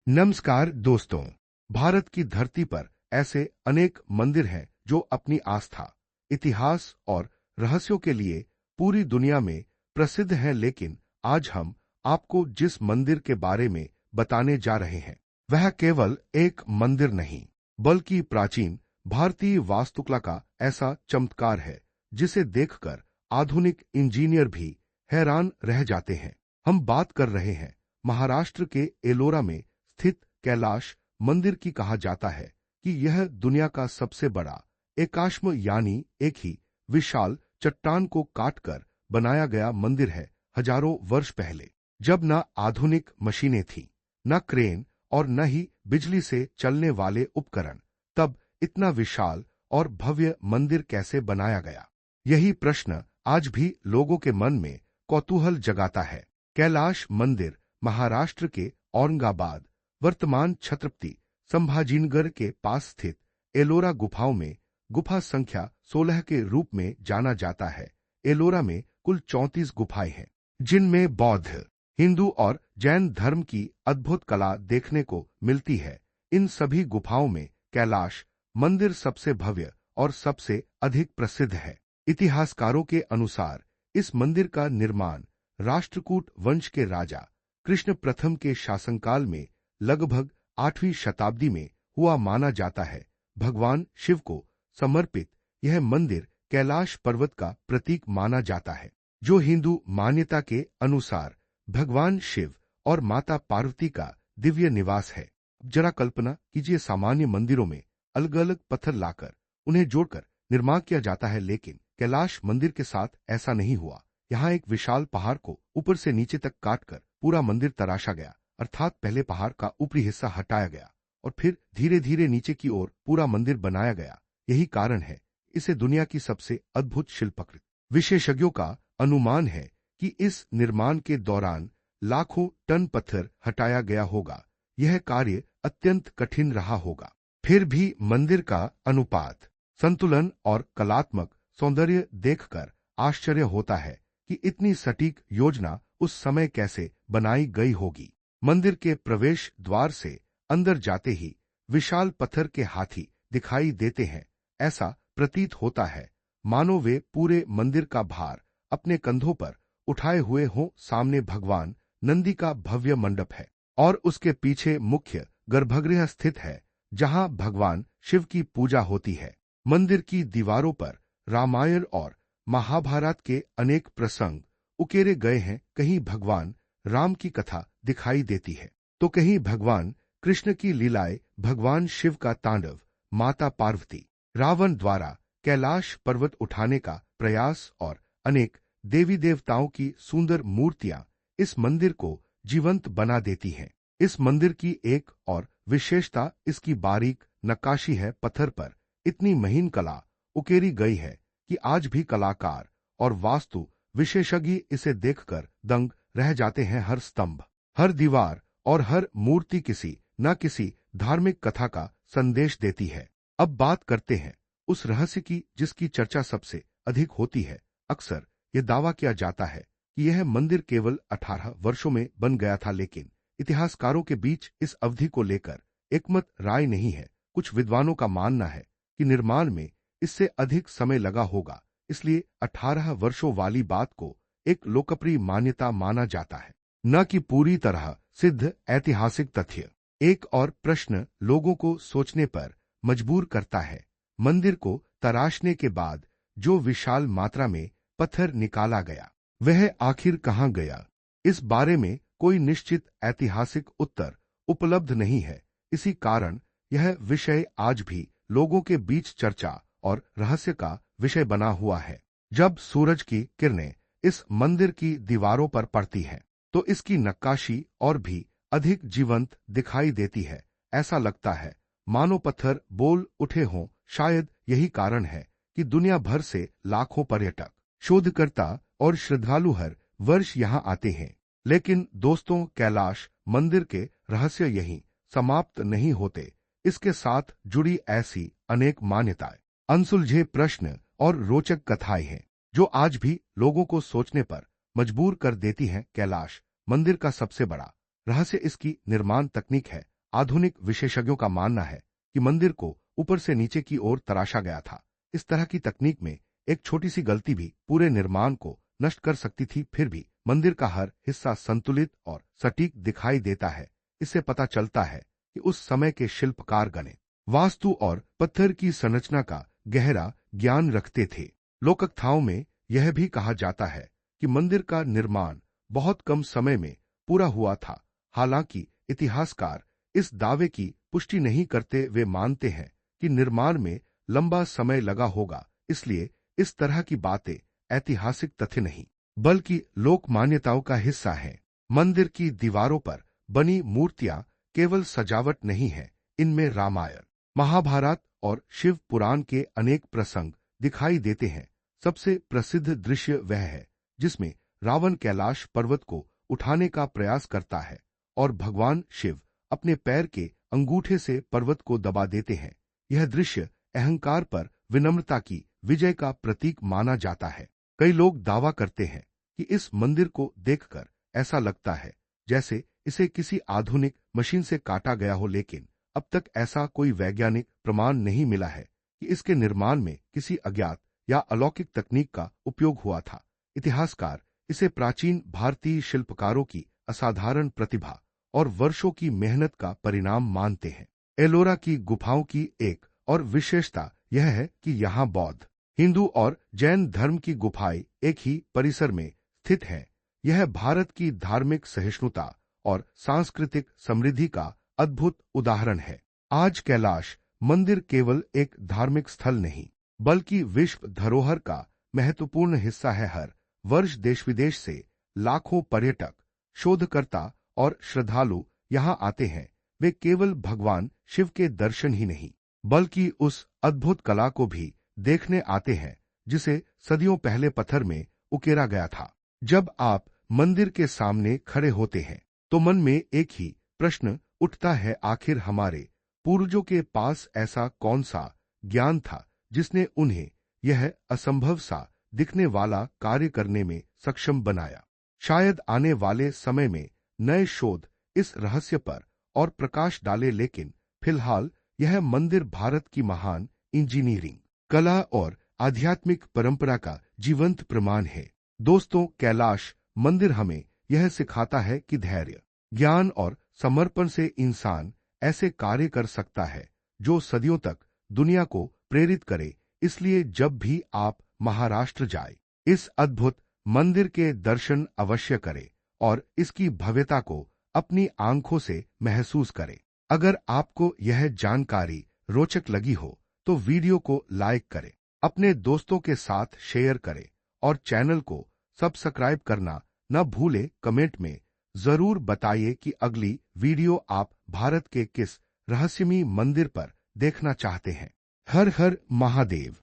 नमस्कार दोस्तों। भारत की धरती पर ऐसे अनेक मंदिर हैं जो अपनी आस्था, इतिहास और रहस्यों के लिए पूरी दुनिया में प्रसिद्ध हैं। लेकिन आज हम आपको जिस मंदिर के बारे में बताने जा रहे हैं वह केवल एक मंदिर नहीं बल्कि प्राचीन भारतीय वास्तुकला का ऐसा चमत्कार है जिसे देखकर आधुनिक इंजीनियर भी हैरान रह जाते हैं। हम बात कर रहे हैं महाराष्ट्र के एलोरा में स्थित कैलाश मंदिर की। कहा जाता है कि यह दुनिया का सबसे बड़ा एकाश्म यानी एक ही विशाल चट्टान को काटकर बनाया गया मंदिर है। हजारों वर्ष पहले जब न आधुनिक मशीनें थीं, न क्रेन और न ही बिजली से चलने वाले उपकरण, तब इतना विशाल और भव्य मंदिर कैसे बनाया गया? यही प्रश्न आज भी लोगों के मन में कौतूहल जगाता है। कैलाश मंदिर महाराष्ट्र के औरंगाबाद, वर्तमान छत्रपति संभाजीनगर के पास स्थित एलोरा गुफाओं में गुफा संख्या 16 के रूप में जाना जाता है। एलोरा में कुल 34 गुफाएं हैं जिनमें बौद्ध, हिंदू और जैन धर्म की अद्भुत कला देखने को मिलती है। इन सभी गुफाओं में कैलाश मंदिर सबसे भव्य और सबसे अधिक प्रसिद्ध है। इतिहासकारों के अनुसार इस मंदिर का निर्माण राष्ट्रकूट वंश के राजा कृष्ण प्रथम के शासनकाल में लगभग 8वीं शताब्दी में हुआ माना जाता है। भगवान शिव को समर्पित यह मंदिर कैलाश पर्वत का प्रतीक माना जाता है, जो हिंदू मान्यता के अनुसार भगवान शिव और माता पार्वती का दिव्य निवास है। जरा कल्पना कीजिए, सामान्य मंदिरों में अलग अलग पत्थर लाकर उन्हें जोड़कर निर्माण किया जाता है, लेकिन कैलाश मंदिर के साथ ऐसा नहीं हुआ। यहाँ एक विशाल पहाड़ को ऊपर से नीचे तक काटकर पूरा मंदिर तराशा गया, अर्थात पहले पहाड़ का ऊपरी हिस्सा हटाया गया और फिर धीरे धीरे नीचे की ओर पूरा मंदिर बनाया गया। यही कारण है इसे दुनिया की सबसे अद्भुत शिल्पाकृति। विशेषज्ञों का अनुमान है कि इस निर्माण के दौरान लाखों टन पत्थर हटाया गया होगा। यह कार्य अत्यंत कठिन रहा होगा। फिर भी मंदिर का अनुपात, संतुलन और कलात्मक सौंदर्य देखकर आश्चर्य होता है कि इतनी सटीक योजना उस समय कैसे बनाई गई होगी। मंदिर के प्रवेश द्वार से अंदर जाते ही विशाल पत्थर के हाथी दिखाई देते हैं। ऐसा प्रतीत होता है मानो वे पूरे मंदिर का भार अपने कंधों पर उठाए हुए हों। सामने भगवान नंदी का भव्य मंडप है और उसके पीछे मुख्य गर्भगृह स्थित है, जहां भगवान शिव की पूजा होती है। मंदिर की दीवारों पर रामायण और महाभारत के अनेक प्रसंग उकेरे गए हैं। कहीं भगवान राम की कथा दिखाई देती है तो कहीं भगवान कृष्ण की लीलाएं, भगवान शिव का तांडव, माता पार्वती, रावण द्वारा कैलाश पर्वत उठाने का प्रयास और अनेक देवी देवताओं की सुंदर मूर्तियां इस मंदिर को जीवंत बना देती हैं। इस मंदिर की एक और विशेषता इसकी बारीक नक्काशी है। पत्थर पर इतनी महीन कला उकेरी गई है कि आज भी कलाकार और वास्तु विशेषज्ञ इसे देखकर दंग रह जाते हैं। हर स्तंभ, हर दीवार और हर मूर्ति किसी न किसी धार्मिक कथा का संदेश देती है। अब बात करते हैं उस रहस्य की जिसकी चर्चा सबसे अधिक होती है। अक्सर यह दावा किया जाता है कि यह मंदिर केवल 18 वर्षों में बन गया था, लेकिन इतिहासकारों के बीच इस अवधि को लेकर एकमत राय नहीं है। कुछ विद्वानों का मानना है कि निर्माण में इससे अधिक समय लगा होगा, इसलिए 18 वर्षों वाली बात को एक लोकप्रिय मान्यता माना जाता है, न कि पूरी तरह सिद्ध ऐतिहासिक तथ्य। एक और प्रश्न लोगों को सोचने पर मजबूर करता है। मंदिर को तराशने के बाद जो विशाल मात्रा में पत्थर निकाला गया, वह आखिर कहाँ गया? इस बारे में कोई निश्चित ऐतिहासिक उत्तर उपलब्ध नहीं है। इसी कारण यह विषय आज भी लोगों के बीच चर्चा और रहस्य का विषय बना हुआ है। जब सूरज की किरणें इस मंदिर की दीवारों पर पड़ती हैं, तो इसकी नक्काशी और भी अधिक जीवंत दिखाई देती है। ऐसा लगता है मानो पत्थर बोल उठे हों। शायद यही कारण है कि दुनिया भर से लाखों पर्यटक, शोधकर्ता और श्रद्धालु हर वर्ष यहाँ आते हैं। लेकिन दोस्तों, कैलाश मंदिर के रहस्य यहीं समाप्त नहीं होते। इसके साथ जुड़ी ऐसी अनेक मान्यताएं, अनसुलझे प्रश्न और रोचक कथाएं हैं जो आज भी लोगों को सोचने पर मजबूर कर देती हैं। कैलाश मंदिर का सबसे बड़ा रहस्य इसकी निर्माण तकनीक है। आधुनिक विशेषज्ञों का मानना है कि मंदिर को ऊपर से नीचे की ओर तराशा गया था। इस तरह की तकनीक में एक छोटी सी गलती भी पूरे निर्माण को नष्ट कर सकती थी। फिर भी मंदिर का हर हिस्सा संतुलित और सटीक दिखाई देता है। इससे पता चलता है कि उस समय के शिल्पकार गणित, वास्तु और पत्थर की संरचना का गहरा ज्ञान रखते थे। लोककथाओं में यह भी कहा जाता है कि मंदिर का निर्माण बहुत कम समय में पूरा हुआ था। हालांकि इतिहासकार इस दावे की पुष्टि नहीं करते। वे मानते हैं कि निर्माण में लंबा समय लगा होगा। इसलिए इस तरह की बातें ऐतिहासिक तथ्य नहीं बल्कि लोक मान्यताओं का हिस्सा हैं। मंदिर की दीवारों पर बनी मूर्तियां केवल सजावट नहीं है, इनमें रामायण, महाभारत और शिव पुराण के अनेक प्रसंग दिखाई देते हैं। सबसे प्रसिद्ध दृश्य वह है जिसमें रावण कैलाश पर्वत को उठाने का प्रयास करता है और भगवान शिव अपने पैर के अंगूठे से पर्वत को दबा देते हैं। यह दृश्य अहंकार पर विनम्रता की विजय का प्रतीक माना जाता है। कई लोग दावा करते हैं कि इस मंदिर को देखकर ऐसा लगता है जैसे इसे किसी आधुनिक मशीन से काटा गया हो, लेकिन अब तक ऐसा कोई वैज्ञानिक प्रमाण नहीं मिला है कि इसके निर्माण में किसी अज्ञात या अलौकिक तकनीक का उपयोग हुआ था। इतिहासकार इसे प्राचीन भारतीय शिल्पकारों की असाधारण प्रतिभा और वर्षों की मेहनत का परिणाम मानते हैं। एलोरा की गुफाओं की एक और विशेषता यह है कि यहाँ बौद्ध, हिंदू और जैन धर्म की गुफाएं एक ही परिसर में स्थित हैं। यह भारत की धार्मिक सहिष्णुता और सांस्कृतिक समृद्धि का अद्भुत उदाहरण है। आज कैलाश मंदिर केवल एक धार्मिक स्थल नहीं बल्कि विश्व धरोहर का महत्वपूर्ण हिस्सा है। हर वर्ष देश विदेश से लाखों पर्यटक, शोधकर्ता और श्रद्धालु यहाँ आते हैं। वे केवल भगवान शिव के दर्शन ही नहीं बल्कि उस अद्भुत कला को भी देखने आते हैं जिसे सदियों पहले पत्थर में उकेरा गया था। जब आप मंदिर के सामने खड़े होते हैं तो मन में एक ही प्रश्न उठता है, आखिर हमारे पूर्वजों के पास ऐसा कौन सा ज्ञान था जिसने उन्हें यह असंभव सा दिखने वाला कार्य करने में सक्षम बनाया। शायद आने वाले समय में नए शोध इस रहस्य पर और प्रकाश डाले, लेकिन फिलहाल यह मंदिर भारत की महान इंजीनियरिंग, कला और आध्यात्मिक परंपरा का जीवंत प्रमाण है। दोस्तों, कैलाश मंदिर हमें यह सिखाता है कि धैर्य, ज्ञान और समर्पण से इंसान ऐसे कार्य कर सकता है जो सदियों तक दुनिया को प्रेरित करे। इसलिए जब भी आप महाराष्ट्र जाए, इस अद्भुत मंदिर के दर्शन अवश्य करें और इसकी भव्यता को अपनी आंखों से महसूस करें। अगर आपको यह जानकारी रोचक लगी हो तो वीडियो को लाइक करें, अपने दोस्तों के साथ शेयर करें और चैनल को सब्सक्राइब करना न भूलें। कमेंट में जरूर बताइए कि अगली वीडियो आप भारत के किस रहस्यमयी मंदिर पर देखना चाहते हैं। हर हर महादेव।